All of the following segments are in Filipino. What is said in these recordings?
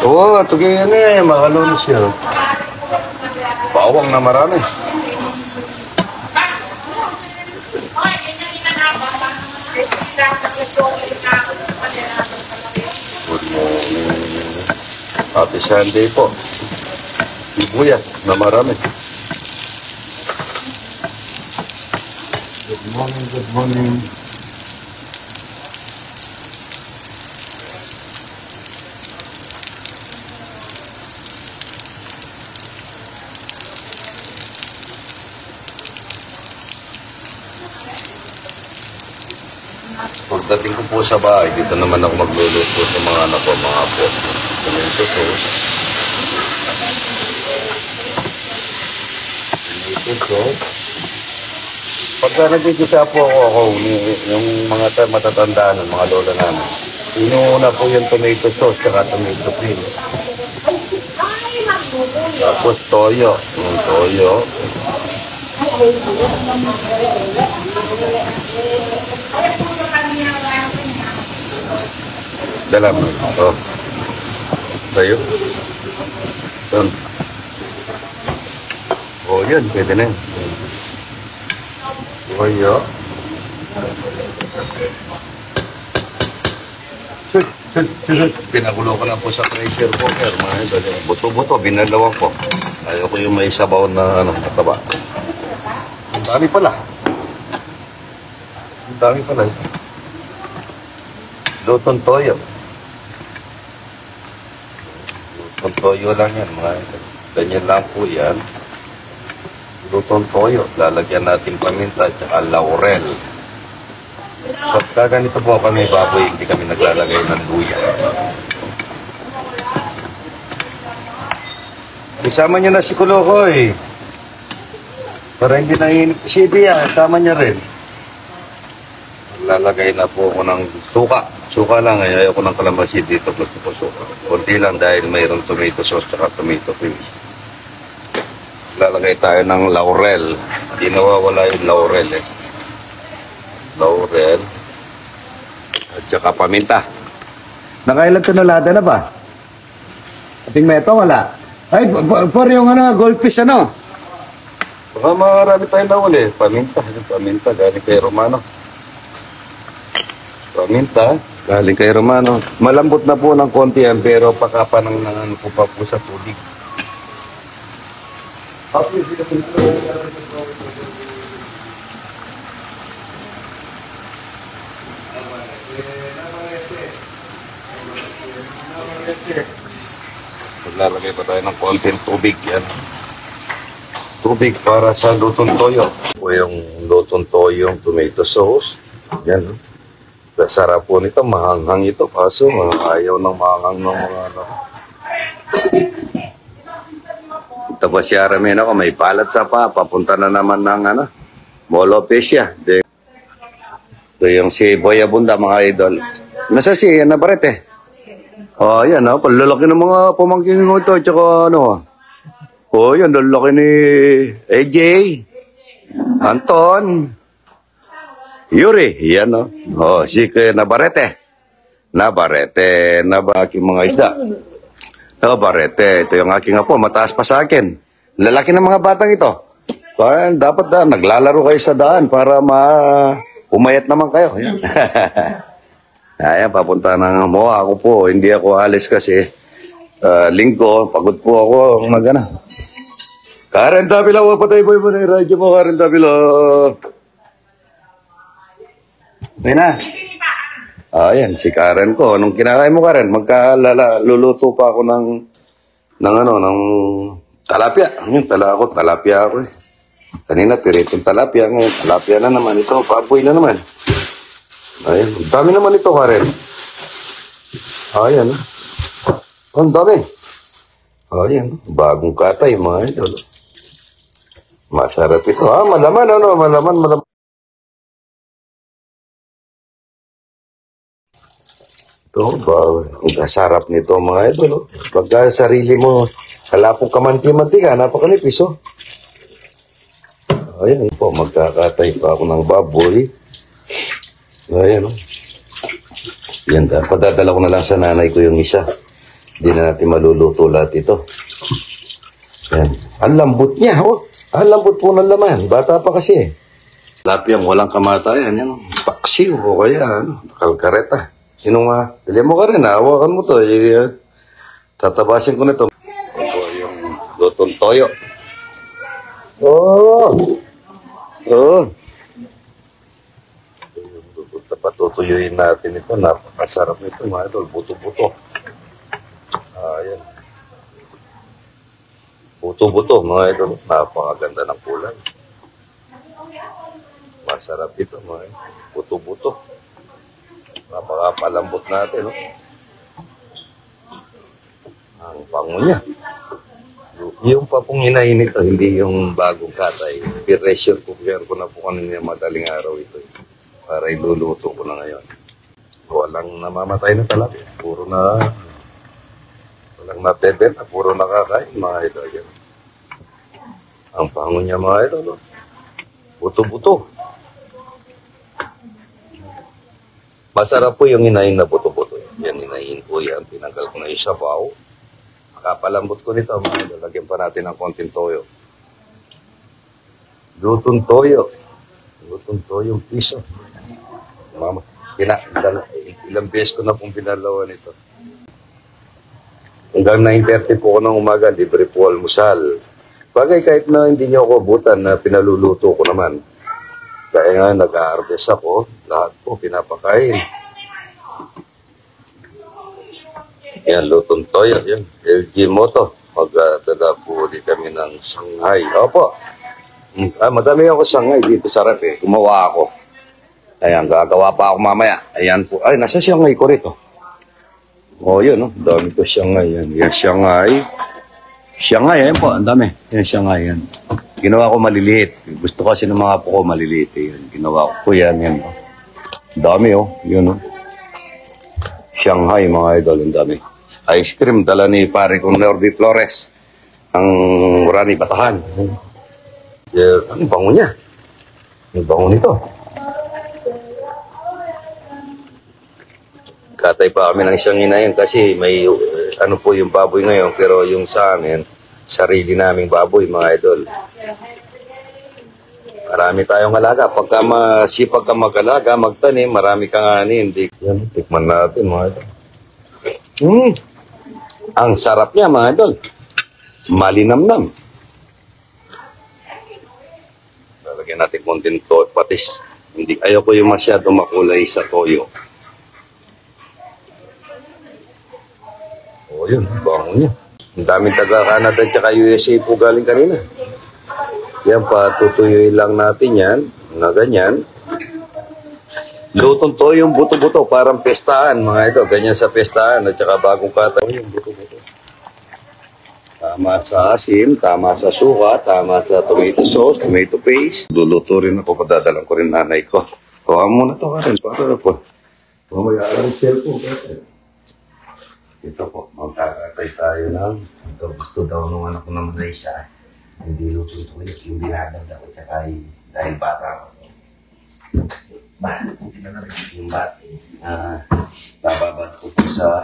Oo, ito ganyan eh, makalunis siya. Bawang na marami. Good morning. Happy Sunday po. Sibuyas na marami. Good morning, good morning. Pagdating ko po sa bahay, dito naman ako magluluto sa mga anak ko, mga apo. Tomato sauce. Tomato sauce. Pagka nagkikita po ako, yung mga matatandaan, mga lola namin, inuuna po yung tomato sauce, saka tomato cream. Tapos toyo. Yung toyo. Dalam. Oh. Tayo. Doon. Oh, yan. Pwede na yan. Toyo. Pinakulo ko lang po sa pressure cooker. Buto-buto. Binalawan ko. Ayaw ko yung may sabaw na mataba. Ang dami pala. Ang dami pala. Lutong toyo. Lutong toyo lang yan. Ganyan lang po yan. Lutong toyo. Lalagyan natin paminta at saka laurel. Pagka ganito po kami baboy, hindi kami naglalagay ng luya. Isama niyo na si Kulokoy. Para hindi nainip si Bia, sama niya rin. Lalagay na po ako ng suka. Suka lang, ayaw ko ng kalamansi dito. Suka. Kunti lang dahil mayroong tomato sauce at tomato cream. Lalagay tayo ng laurel. Hindi nawawala yung laurel eh. Laurel. At saka paminta. Nakailan tonelada na ba? Ating meto, wala. Ay, por yung goldfish Baka marami tayong nauli. Paminta. Paminta. Galing kay Romano. Paminta. Galing kay Romano. Malambot na po ng konti yan, pero pakapanang po pa po sa tubig. Maglalagay pa tayo ng konting tubig yan. Tubig para sa lutong toyo. O yung lutong toyo, yung tomato sauce. Yan. Sarap po nito, mahanghang ito. Kaso ayaw ng mahanghang ng mga Tapos si Aramin ako, may palat sa papunta na naman ng Molopecia. Ito yung si Boy Abunda, mga idol. Nasa si Navarrete. Oh, yan palalaki ng mga pamangkin mo ito. Tsaka oh, yan, lalaki ni AJ, Anton, Yuri, yan oh, si Navarrete. Navarrete, aking mga isda. Navarrete, ito yung aking apo, mataas pa sa akin. Lalaki ng mga batang ito. Dapat naglalaro kayo sa daan para umayat naman kayo. Yan. Ayan, papunta ng MOA. Ako po, hindi ako alis kasi linggo, pagod po ako Karen Davila, patay boy mo na yung radyo mo, Karen Davila. Okay na. Ayan, si Karen ko. Anong kinakain mo, Karen? Luluto pa ako ng talapia. Talapia ako eh. Kanina, piritong talapia. Ngayon, talapia na naman. Ito, paboy na naman. Ayan, dami naman ito, Karen. Ayan. Ang dami. Ayan, bagong katay, mga idol. Masarap ito. Malaman, malaman. Ito, ang sarap nito, mga idol. Pagka sarili mo, kalapong kamanti-mantika, napakanipis, Ayan po, magkakatay pa ako ng baboy. Ayan, Yan, padadala ko na lang sa nanay ko yung isa. Hindi na natin maluluto lahat ito. Yan. Ang lambot niya, oh. Ang lambot po ng laman. Bata pa kasi. Lapiyang walang kamatayan. Yan, paksiw o kaya, kalkareta. Sino nga? Dali mo ka rin, hawakan mo to. Tatabasin ko na ito. Ito yung lutong toyo. Oh! Oh! Patutuyuin natin ito. Napakasarap nito, mga idol. Buto-buto. Ayan. Buto-buto, mga idol. Napakaganda ng kulay. Masarap ito, mga idol. Buto-buto. Napakapalambot natin, no? Ang pango niya. Yung pa pong hinainit, hindi yung bagong katay. I-pressure cooker ko na po kanina madaling araw ito. Para iluluto ko na ngayon. Walang namamatay na talaga. Puro na, walang natebenta, puro nakakain, mga ito. Yan. Ang pango niya, mga ito, no? Buto-buto. Masarap po yung hinahin na buto-buto. Yan, hinahin ko yan. Tinanggal ko na yung sabaw. Makapalambot ko nito, mga ito. Lagyan pa natin ng konting toyo. Lutong toyo. Lutong toyo, piso. Mama, ilang beses ko na pong pinalawan ito. Hanggang 9:30 po ko ng umaga, libre po almusal. Bagay kahit na hindi niyo ako butan na pinaluluto ko naman. Kaya nga nag-harvest ako, lahat po pinapakain. Yan, lutong toyo, yan. LG Moto. Magdala po ulit kami ng Shanghai. Opo. Madami ako Shanghai dito sa rep eh. Gumawa ako. Ayan, gagawa pa ako mamaya. Ayan po. Ay, nasa Shanghai ko rito. Oh, yun, no? Dami ko Shanghai. Yan, yan Shanghai. Shanghai, ayan po. Ang dami. Yan, Shanghai, yan. Ginawa ko maliliit. Gusto kasi ng mga po ko maliliit. Yan. Ginawa ko po yan, yan. Oh. Dami, oh. Yun, oh. Shanghai, mga idol. Ang dami. Ice cream, dala ni pare kong Norby Flores. Ang Rani Batahan. Ang bango niya. Ang bango nito. Katay pa kami ng isang inayin kasi may ano po yung baboy ngayon pero yung sa amin, sarili naming baboy, mga idol. Marami tayong alaga. Pagka masipag ka mag-alaga, magtanim, marami kang ani. Hindi. Yan, tikman natin, mga idol. Ang sarap niya, mga idol. Malinamnam. Lalagyan natin konting patis. Hindi, ayoko yung masyado makulay sa toyo. O yun, bango niya. Ang daming taga-Canada at saka USA po galing kanina. Yan pa, tutuyuin lang natin yan. Na ganyan. Lutong to yung buto-buto, parang pestahan mga ito. Ganyan sa pestahan at saka bagong kataw yung buto-buto. Tama sa asim, tama sa suka, tama sa tomato sauce, tomato paste. Luluto rin ako, padadalang ko rin nanay ko. Kuha muna to ka rin, para po. Mamaya ang cellphone. Ito po, magkakatay tayo ng ito. Gusto daw nung anak ko naman na isa. Hindi luto ito yung binaganda ko tsaka dahil bata ko. Hindi na rin yung bat. Bababad ko po sa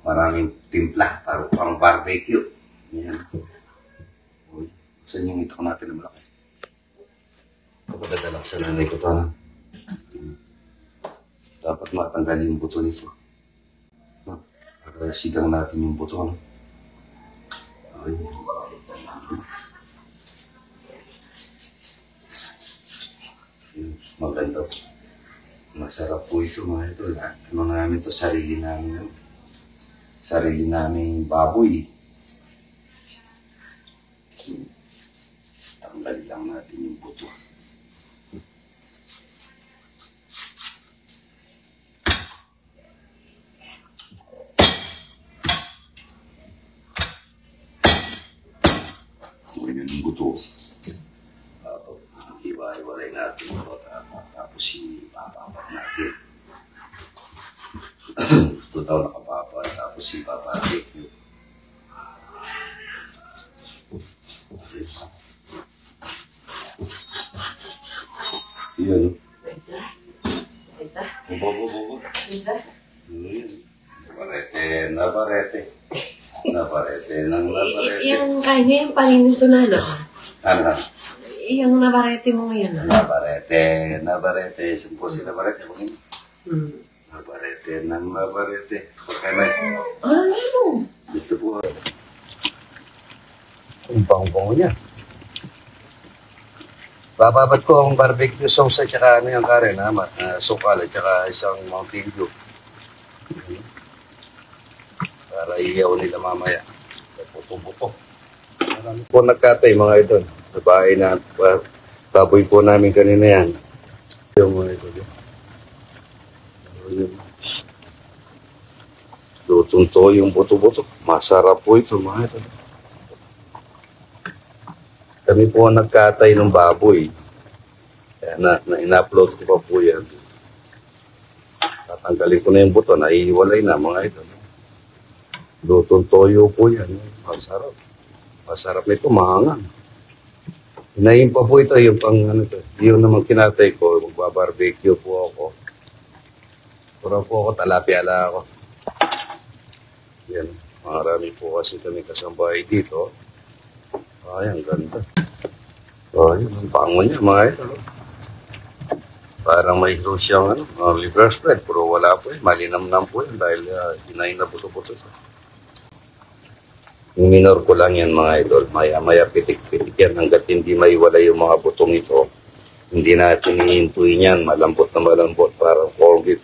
maraming timpla para pang barbecue. Yan. Saan yung ito ko natin na malaki? Kapag dadalak sa nanay ko ito na. Dapat matanggal yung buto nito. Para sigang natin yung buto. No? Okay. Maganda po. Masarap po ito, mga ito. Mga namin ito, sarili namin. Sarili namin baboy. Tanggal lang natin yung buto. Ganyan yung buto. Iwa-iwalay natin ito. Tapos ipapapat natin. Ito daw nakapapat. Tapos ipapatik. Yan. Bubo. Nabarete, nabarete. Nabarete, nang nabarete. Yung kaya niya, yung paninito na, no? Ano? Yung nabarete mo ngayon, no? Nabarete, nabarete. Saan po si nabarete mo ngayon? Hmm. Nabarete, nang nabarete. Pagkanay. Ano? Dito po. Ang bango-bango niya. Bababat ko ang barbecue sauce at saka ano yung karen, ha? Sukal at saka isang Mountain Dew. Para iyaw nila mamaya. Puto-buto. Marami po nagkatay mga idol. Sa bahay na, baboy po namin kanina yan. Yung mga idol. Lutong to yung buto-buto. Masarap po ito mga idol. Kami po nagkatay ng baboy. Kaya ina-upload ko pa po yan. Tatanggalin ko na yung buto. Naihiwalay na mga idol. Lutong toyo po yan. Masarap. Masarap nito, mahangang. Hinahin pa po ito yung pang ano to. Yung naman kinatay ko. Magbabarbecue po ako. Pura po ako, talapyala ako. Yan. Marami po kasi kami kasambahay dito. Ay, ang ganda. Ay, ang bango niya, mga ito. Parang may hilo siyang liver spread, pero wala po eh. Malinam-nam po yun dahil hinahin na buto-buto. Yung minor ko lang yan, mga idol. Maya-maya pitik-pitik yan hanggat hindi maiwala yung mga butong ito. Hindi natin iintuin yan. Malambot na malambot, parang corn beef.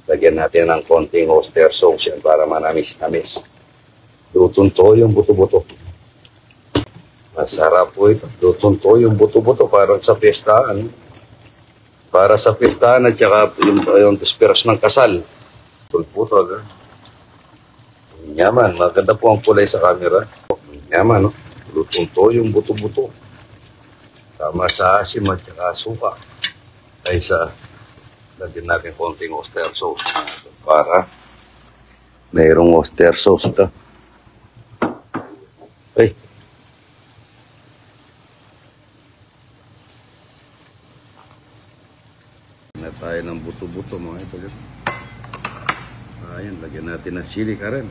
Lagyan natin ng konting oyster sauce yan para manamis-namis. Lutong to yung buto-buto. Masarap po ito. Lutong to yung buto-buto parang sa pestahan. Para sa pestahan at saka yung disperas ng kasal. Pulputo. Yaman. Maganda po ang kulay sa camera. Yaman, no? Lutong to yung buto-buto. Tama sa asim at saka suka. Kaysa lagyan natin konting oyster sauce. Para mayroong oyster sauce ito. Ay. Na tayo ng buto-buto mga ito. Ayan, lagyan natin ng chili karen.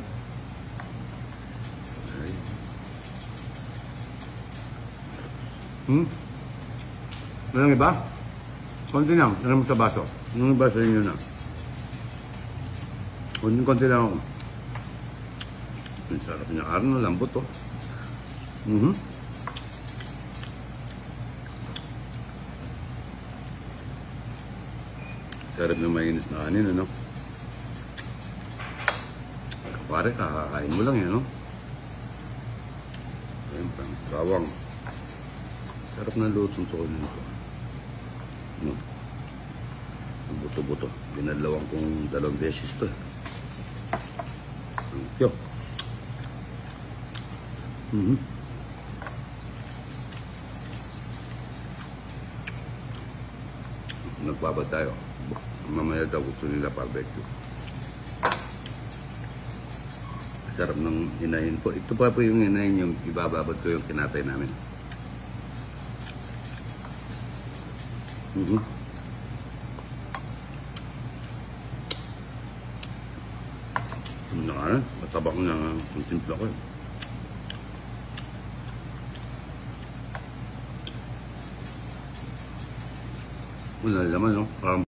Meron iba? Konti lang, meron sa baso. Yung iba sa inyo na. Konti lang ako. Ang sarap niya. Araw na lambot to. Sarap na mainit na kanin, ano? Pare, kakakain mo lang yan, no? Ayan, parang bawang. Sarap na lutong to nito. No? Ang buto-buto. Binalawang kong 2 beses to. Thank you. Nagbabad tayo. Mamaya daw gusto nila barbecue. Sarap ng hinahin po. Ito pa po yung hinahin yung ibababad ko yung kinatay namin. Matabak na ang timpla ko. Wala laman, no? Parang